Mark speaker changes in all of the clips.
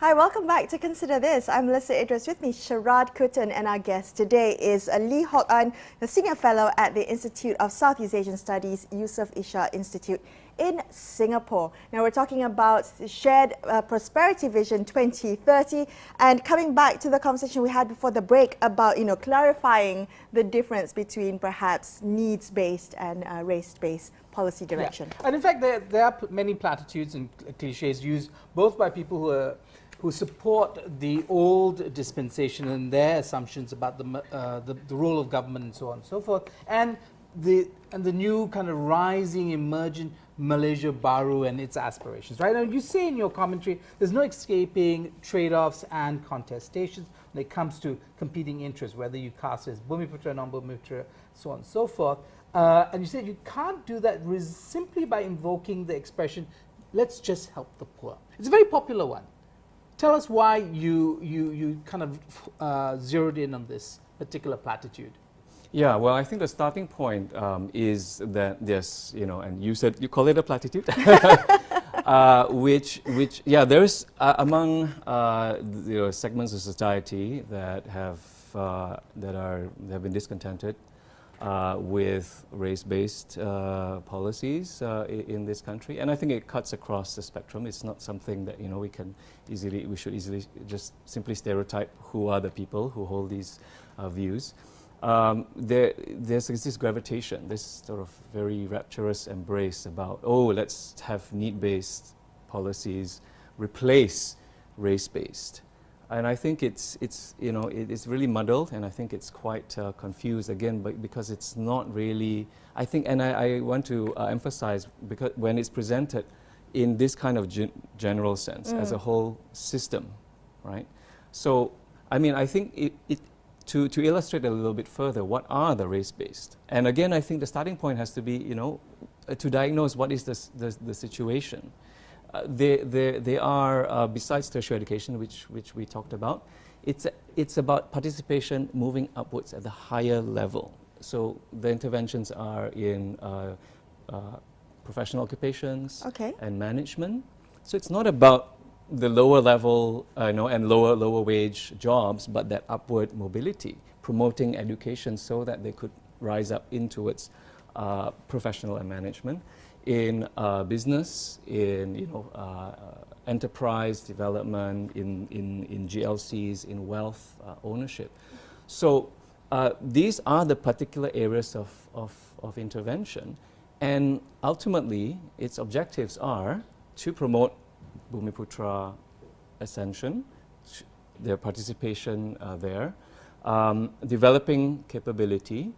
Speaker 1: Hi, welcome back to Consider This. I'm Melisa, Idris, with me Sharaad, Kuttan, and our guest today is Hwok Aun, the Senior Fellow at the Institute of Southeast Asian Studies, Yusof Ishak Institute in Singapore. Now we're talking about Shared Prosperity Vision 2030, and coming back to the conversation we had before the break about, clarifying the difference between perhaps needs-based and race-based policy direction.
Speaker 2: Yeah. And in fact, there are many platitudes and cliches used both by people who support the old dispensation and their assumptions about the role of government and so on and so forth, and the new kind of rising, emergent Malaysia Baru and its aspirations. Right now, you say in your commentary, there's no escaping trade-offs and contestations when it comes to competing interests, whether you cast as Bumiputra, non-Bumiputra, so on and so forth. And you said you can't do that simply by invoking the expression, let's just help the poor. It's a very popular one. Tell us why you kind of zeroed in on this particular platitude.
Speaker 3: Yeah, well, I think the starting point is that yes, and you said you call it a platitude, which there is among segments of society that have been discontented with race-based policies in this country, and I think it cuts across the spectrum. It's not something that we should easily just simply stereotype who are the people who hold these views. There's this gravitation, this sort of very rapturous embrace about, let's have need-based policies replace race-based. And I think it's really muddled, and I think it's quite confused again, because it's not really. I think, and I want to emphasize, because when it's presented in this kind of general sense as a whole system, right? So, I mean, I think to illustrate a little bit further, what are the race-based? And again, I think the starting point has to be, to diagnose what is the situation. They are, besides tertiary education, which we talked about, it's about participation moving upwards at the higher level. So the interventions are in professional occupations and management. So it's not about the lower level and lower wage jobs, but that upward mobility, promoting education so that they could rise up into its professional and management. In business, in enterprise development, in GLCs, in wealth ownership. So these are the particular areas of intervention, and ultimately its objectives are to promote Bumiputra ascension, their participation there, developing capability,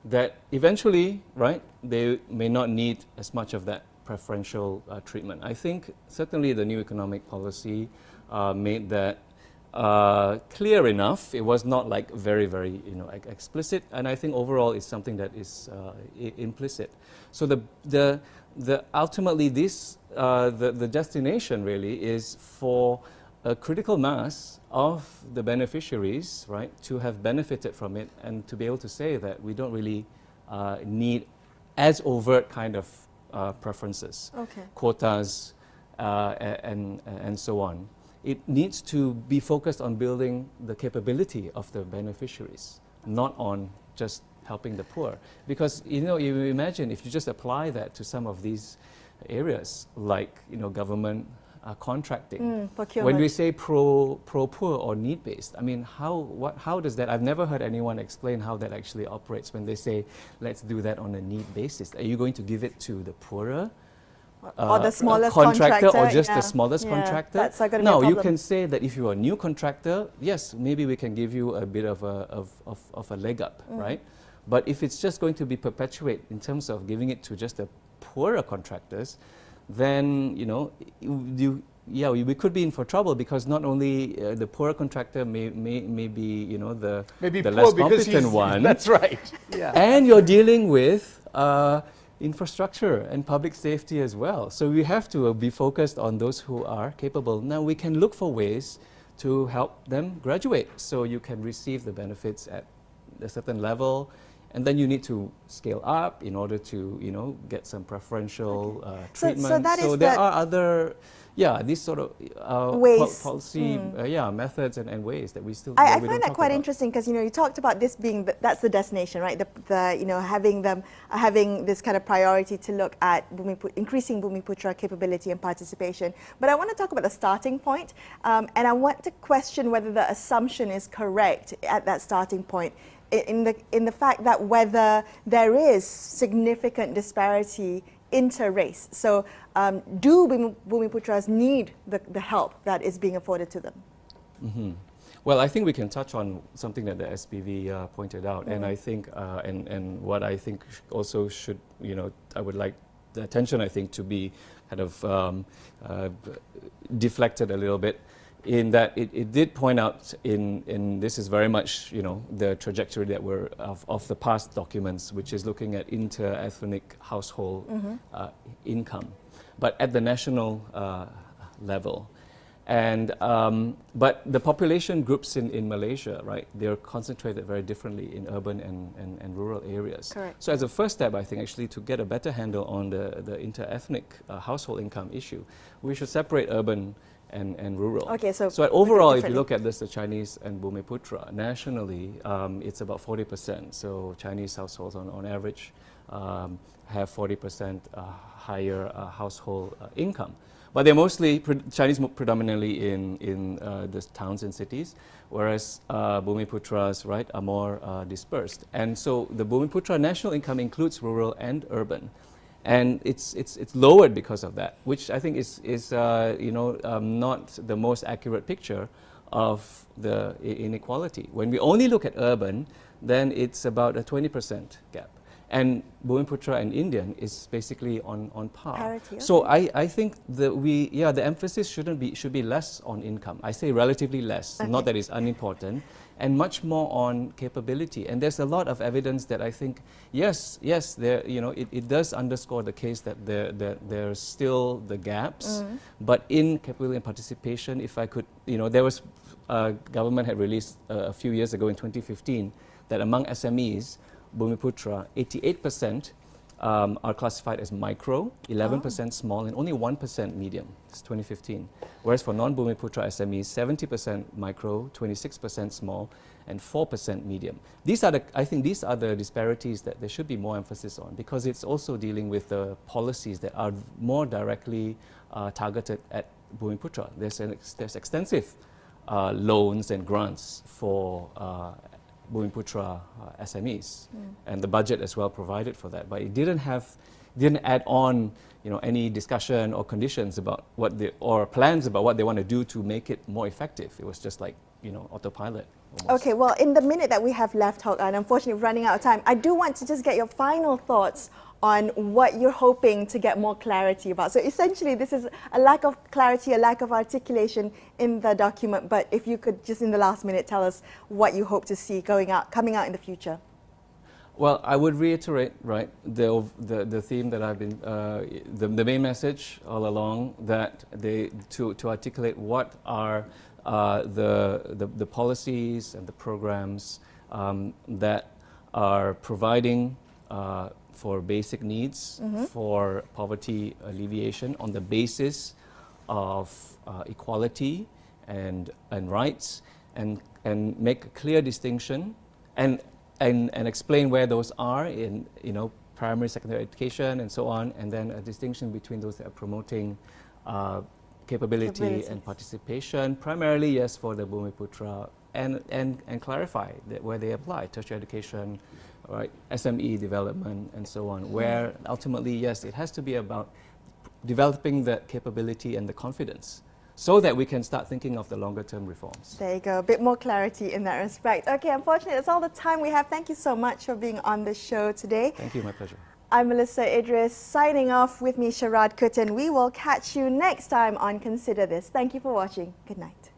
Speaker 3: that eventually, right, they may not need as much of that preferential treatment. I think certainly the new economic policy made that clear enough. It was not like very, very explicit, and I think overall it's something that is implicit. So the ultimately this the destination really is for a critical mass of the beneficiaries, right, to have benefited from it, and to be able to say that we don't really need as overt kind of preferences, quotas, and so on. It needs to be focused on building the capability of the beneficiaries, not on just helping the poor. Because you imagine if you just apply that to some of these areas, like government contracting. When we say pro-poor or need-based, I mean, how does that? I've never heard anyone explain how that actually operates when they say, let's do that on a need basis. Are you going to give it to the poorer
Speaker 1: or the smallest
Speaker 3: contractor, or just the smallest contractor?
Speaker 1: That's not going to
Speaker 3: No,
Speaker 1: be a
Speaker 3: you
Speaker 1: problem.
Speaker 3: can say that if you are a new contractor, yes, maybe we can give you a bit of a leg up, right? But if it's just going to be perpetuate in terms of giving it to just the poorer contractors, then we could be in for trouble, because not only the poorer contractor may be the less competent one.
Speaker 2: That's right. Yeah.
Speaker 3: And you're dealing with infrastructure and public safety as well. So we have to be focused on those who are capable. Now we can look for ways to help them graduate, so you can receive the benefits at a certain level. And then you need to scale up in order to, get some preferential treatment.
Speaker 1: So that is
Speaker 3: there are other, Yeah, these sort of
Speaker 1: Ways.
Speaker 3: policy methods and ways that we still
Speaker 1: I
Speaker 3: we don't
Speaker 1: find that
Speaker 3: talk
Speaker 1: quite
Speaker 3: about.
Speaker 1: interesting because you talked about this being that's the destination, right? Having this kind of priority to look at increasing Bumiputra capability and participation. But I want to talk about the starting point, and I want to question whether the assumption is correct at that starting point. In the fact that whether there is significant disparity inter-race. So do Bumiputras need the help that is being afforded to them?
Speaker 3: Mm-hmm. Well, I think we can touch on something that the SPV pointed out, and I think, and what I think also should, I would like the attention, I think, to be kind of deflected a little bit, in that it did point out in this is very much, the trajectory that we're of the past documents, which is looking at inter-ethnic household income, but at the national level. And but the population groups in Malaysia, right, they're concentrated very differently in urban and rural areas.
Speaker 1: Correct.
Speaker 3: So as a first step, I think actually to get a better handle on the inter-ethnic household income issue, we should separate urban and rural.
Speaker 1: Okay, so
Speaker 3: overall, if you look at this, the Chinese and Bumiputra, nationally, it's about 40%. So Chinese households on average have 40% higher household income. But they're mostly Chinese predominantly in the towns and cities, whereas Bumiputras, right, are more dispersed. And so the Bumiputra national income includes rural and urban. And it's lowered because of that, which I think is not the most accurate picture of the inequality. When we only look at urban, then it's about a 20% gap. And Bumiputra and Indian is basically on par.
Speaker 1: Parity, okay.
Speaker 3: So I think that the emphasis should be less on income. I say relatively less, not that it's unimportant, and much more on capability. And there's a lot of evidence that I think, yes, there, it does underscore the case that there's still the gaps, but in capability and participation, if I could, there was, government had released a few years ago in 2015 that among SMEs, Bumiputra, 88% are classified as micro, 11% small, and only 1% medium. It's 2015. Whereas for non-Bumiputra SMEs, 70% micro, 26% small, and 4% medium. I think these are the disparities that there should be more emphasis on, because it's also dealing with the policies that are more directly targeted at Bumiputra. There's extensive loans and grants for Bumiputra SMEs, and the budget as well provided for that, but it didn't add on any discussion or conditions about or plans about what they want to do to make it more effective. It was just like autopilot almost.
Speaker 1: Okay, well, in the minute that we have left, Hwok Aun, unfortunately we're running out of time, I do want to just get your final thoughts on what you're hoping to get more clarity about. So essentially this is a lack of clarity, a lack of articulation in the document, but if you could just in the last minute tell us what you hope to see coming out in the future.
Speaker 3: Well, I would reiterate, right, the theme that I've been, the main message all along, that to articulate what are the policies and the programs that are providing for basic needs, for poverty alleviation on the basis of equality and rights, and make a clear distinction and explain where those are in primary, secondary education and so on, and then a distinction between those that are promoting capability and participation, primarily, yes, for the Bumiputra, and clarify that where they apply, tertiary education, right, SME development, and so on, where ultimately, yes, it has to be about developing the capability and the confidence, so that we can start thinking of the longer-term reforms.
Speaker 1: There you go, a bit more clarity in that respect. Okay, unfortunately, that's all the time we have. Thank you so much for being on the show today.
Speaker 3: Thank you, my pleasure.
Speaker 1: I'm Melisa Idris, signing off with me, Sharaad Kuttan. We will catch you next time on Consider This. Thank you for watching. Good night.